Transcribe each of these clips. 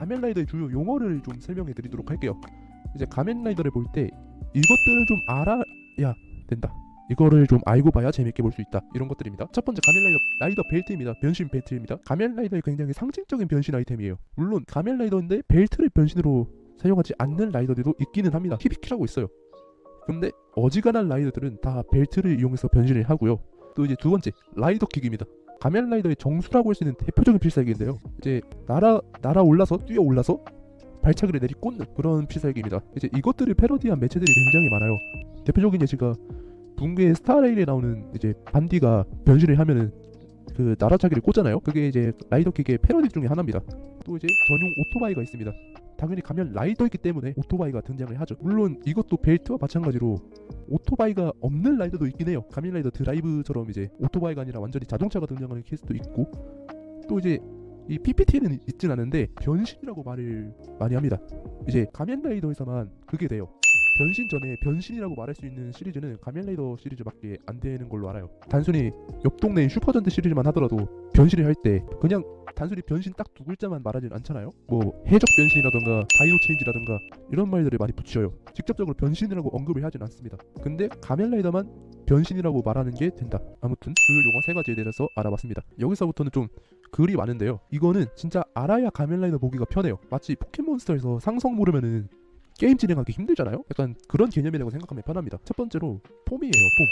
가면라이더의 주요 용어를 좀 설명해 드리도록 할게요. 이제 가면라이더를 볼 때 이것들은 좀 알아야 된다, 이거를 좀 알고 봐야 재밌게 볼 수 있다, 이런 것들입니다. 첫 번째, 라이더 벨트입니다. 변신 벨트입니다. 가면라이더의 굉장히 상징적인 변신 아이템이에요. 물론 가면라이더인데 벨트를 변신으로 사용하지 않는 라이더들도 있기는 합니다. 히비키라고 있어요. 근데 어지간한 라이더들은 다 벨트를 이용해서 변신을 하고요. 또 이제 두 번째, 라이더킥입니다. 가면라이더의 정수라고 할 수 있는 대표적인 필살기인데요. 이제 날아올라서 뛰어올라서 발차기를 내리꽂는 그런 필살기입니다. 이제 이것들을 패러디한 매체들이 굉장히 많아요. 대표적인 예시가 붕괴의 스타레일에 나오는 이제 반디가 변신을 하면은 그 날아차기를 꽂잖아요. 그게 이제 라이더킥의 패러디 중에 하나입니다. 또 이제 전용 오토바이가 있습니다. 당연히 가면 라이더이기 때문에 오토바이가 등장을 하죠. 물론 이것도 벨트와 마찬가지로 오토바이가 없는 라이더도 있긴 해요. 가면라이더 드라이브처럼 이제 오토바이가 아니라 완전히 자동차가 등장하는 케이스도 있고, 또 이제 이 PPT에는 있진 않은데 변신이라고 말을 많이 합니다. 이제 가면라이더에서만 그게 돼요. 변신 전에 변신이라고 말할 수 있는 시리즈는 가면라이더 시리즈밖에 안 되는 걸로 알아요. 단순히 옆 동네인 슈퍼전대 시리즈만 하더라도 변신을 할 때 그냥 단순히 변신 딱 두 글자만 말하진 않잖아요. 뭐 해적 변신이라던가 다이노 체인지라던가 이런 말들을 많이 붙여요. 직접적으로 변신이라고 언급을 하진 않습니다. 근데 가면라이더만 변신이라고 말하는 게 된다. 아무튼 주요 용어 3가지에 대해서 알아봤습니다. 여기서부터는 좀 글이 많은데요. 이거는 진짜 알아야 가면라이더 보기가 편해요. 마치 포켓몬스터에서 상성 모르면은 게임 진행하기 힘들잖아요. 약간 그런 개념이라고 생각하면 편합니다. 첫 번째로 폼이에요. 폼.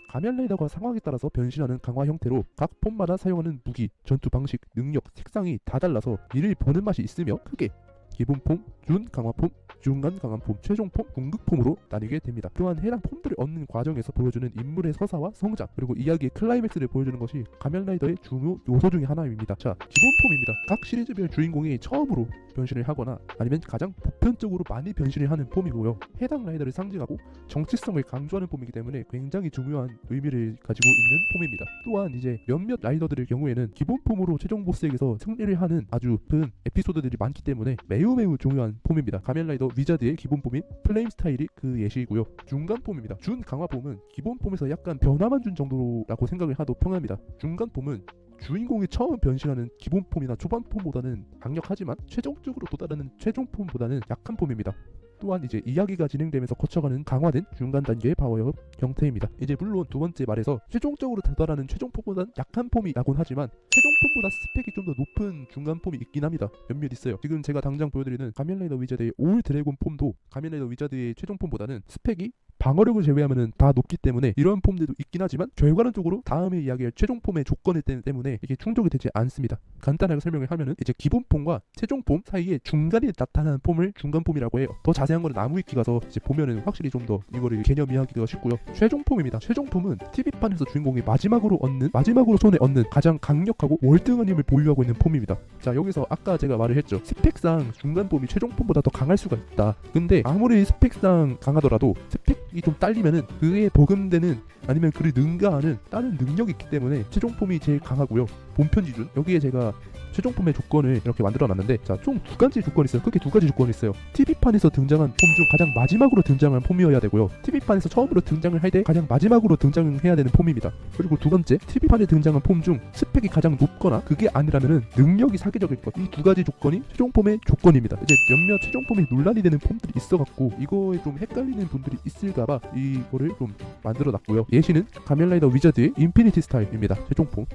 가면라이더가 상황에 따라서 변신하는 강화 형태로 각 폼마다 사용하는 무기, 전투 방식, 능력, 색상이 다 달라서 이를 보는 맛이 있으며 크게 기본 폼, 준 강화 폼, 중간 강한 폼, 최종 폼, 궁극 폼으로 나뉘게 됩니다. 또한 해당 폼들을 얻는 과정에서 보여주는 인물의 서사와 성장, 그리고 이야기의 클라이맥스를 보여주는 것이 가면라이더의 중요 요소 중에 하나입니다. 자, 기본 폼입니다. 각 시리즈별 주인공이 처음으로 변신을 하거나 아니면 가장 보편적으로 많이 변신을 하는 폼이고요. 해당 라이더를 상징하고 정체성을 강조하는 폼이기 때문에 굉장히 중요한 의미를 가지고 있는 폼입니다. 또한 이제 몇몇 라이더들의 경우에는 기본 폼으로 최종 보스에게서 승리를 하는 아주 큰 에피소드들이 많기 때문에 매우 중요한 폼입니다. 가면라이더 위자드의 기본 폼인 플레임 스타일이 그 예시이고요. 중간 폼입니다. 준 강화 폼은 기본 폼에서 약간 변화만 준 정도라고 생각을 해도 평합니다. 중간 폼은 주인공이 처음 변신하는 기본 폼이나 초반 폼보다는 강력하지만 최종적으로 도달하는 최종 폼보다는 약한 폼입니다. 또한 이제 이야기가 진행되면서 거쳐가는 강화된 중간 단계의 파워업 형태입니다. 이제 물론 두 번째 말에서 최종적으로 도달하는 최종 폼보다는 약한 폼이라고는 하지만 최종 폼보다 스펙이 좀 더 높은 중간 폼이 있긴 합니다. 몇몇 있어요. 지금 제가 당장 보여드리는 가면라이더 위자드의 올 드래곤 폼도 가면라이더 위자드의 최종 폼보다는 스펙이 방어력을 제외하면 다 높기 때문에 이런 폼들도 있긴 하지만 결과론적으로 다음에 이야기할 최종 폼의 조건이 때문에 이게 충족이 되지 않습니다. 간단하게 설명을 하면은 이제 기본 폼과 최종 폼 사이에 중간에 나타나는 pom을 중간 폼이라고 해요. 더 자세한 거는 나무위키 가서 이제 보면은 확실히 좀 더 이거를 개념 이해하기가 쉽고요. 최종 폼입니다. 최종 폼은 TV판에서 주인공이 마지막으로 손에 얻는 가장 강력하고 월등한 힘을 보유하고 있는 폼입니다. 자, 여기서 아까 제가 말을 했죠. 스펙상 중간 폼이 최종 폼보다 더 강할 수가 있다. 근데 아무리 스펙상 강하더라도 스펙이 좀 딸리면은 그에 버금되는 아니면 그를 능가하는 다른 능력이 있기 때문에 최종 폼이 제일 강하고요. 본편 기준 여기에 제가 최종 폼의 조건을 이렇게 만들어 놨는데, 자, 총 두 가지 조건이 있어요. 크게 두 가지 조건이 있어요. TV판에서 등장한 폼 중 가장 마지막으로 등장한 폼이어야 되고요. TV판에서 처음으로 등장을 할 때 가장 마지막으로 등장해야 되는 폼입니다. 그리고 두 번째, TV판에 등장한 폼 중 스펙이 가장 높거나 그게 아니라면은 능력이 사기적일 것. 이 두 가지 조건이 최종 폼의 조건입니다. 이제 몇몇 최종 폼이 논란이 되는 폼들이 있어갖고 이거에 좀 헷갈리는 분들이 있을까봐 이거를 좀 만들어 놨고요. 예시는 가면라이더 위자드의 인피니티 스타일입니다. 최종 폼.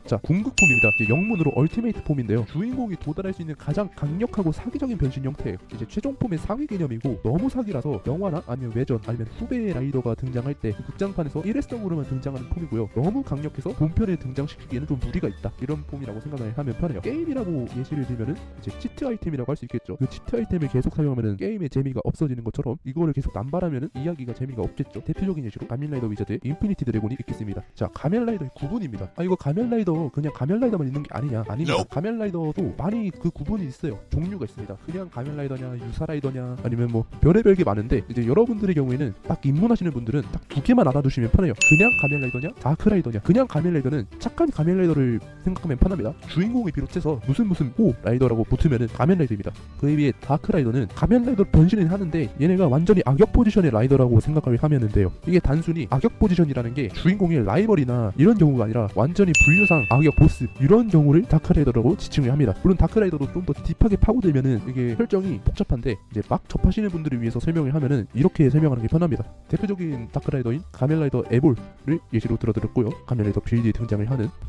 자, 궁극폼입니다. 이제 영문으로 얼티메이트 폼인데요. 주인공이 도달할 수 있는 가장 강력하고 사기적인 변신 형태예요. 이제 최종 폼의 상위 개념이고 너무 사기라서 영화나 아니면 외전 아니면 후배 라이더가 등장할 때 극장판에서 일회성으로만 등장하는 폼이고요. 너무 강력해서 본편에 등장시키기에는 좀 무리가 있다. 이런 폼이라고 생각을 하면 편해요. 게임이라고 예시를 들면은 이제 치트 아이템이라고 할 수 있겠죠. 그 치트 아이템을 계속 사용하면은 게임의 재미가 없어지는 것처럼 이거를 계속 남발하면은 이야기가 재미가 없겠죠. 대표적인 예시로 가면라이더 위자드의 인피니티 드래곤이 있겠습니다. 자, 가면라이더의 구분입니다. 이거 가면라이더 그냥 가면라이더만 있는 게 아니냐? 아닙니다. 가면라이더도 많이 그 구분이 있어요. 종류가 있습니다. 그냥 가면라이더냐, 유사라이더냐, 아니면 뭐 별의별 게 많은데 이제 여러분들의 경우에는 딱 입문하시는 분들은 딱 두 개만 알아두시면 편해요. 그냥 가면라이더냐, 다크라이더냐. 그냥 가면라이더는 착한 가면라이더를 생각하면 편합니다. 주인공을 비롯해서 무슨 오 라이더라고 붙으면은 가면라이더입니다. 그에 비해 다크라이더는 가면라이더로 변신을 하는데 얘네가 완전히 악역 포지션의 라이더라고 생각을 하면 돼요. 이게 단순히 악역 포지션이라는 게 주인공의 라이벌이나 이런 경우가 아니라 완전히 분류상 대장, 악역 보스 이런 경우를 다크라이더라고 지칭을 합니다. 물론 다크라이더도 좀 더 딥하게 파고들면은 이게 설정이 복잡한데 이제 막 접하시는 분들을 위해서 설명을 하면은 이렇게 설명하는 게 편합니다. 대표적인 다크라이더인 가면라이더 에볼을 예시로 들어드렸고요. 가면라이더 빌드에 등장을 하는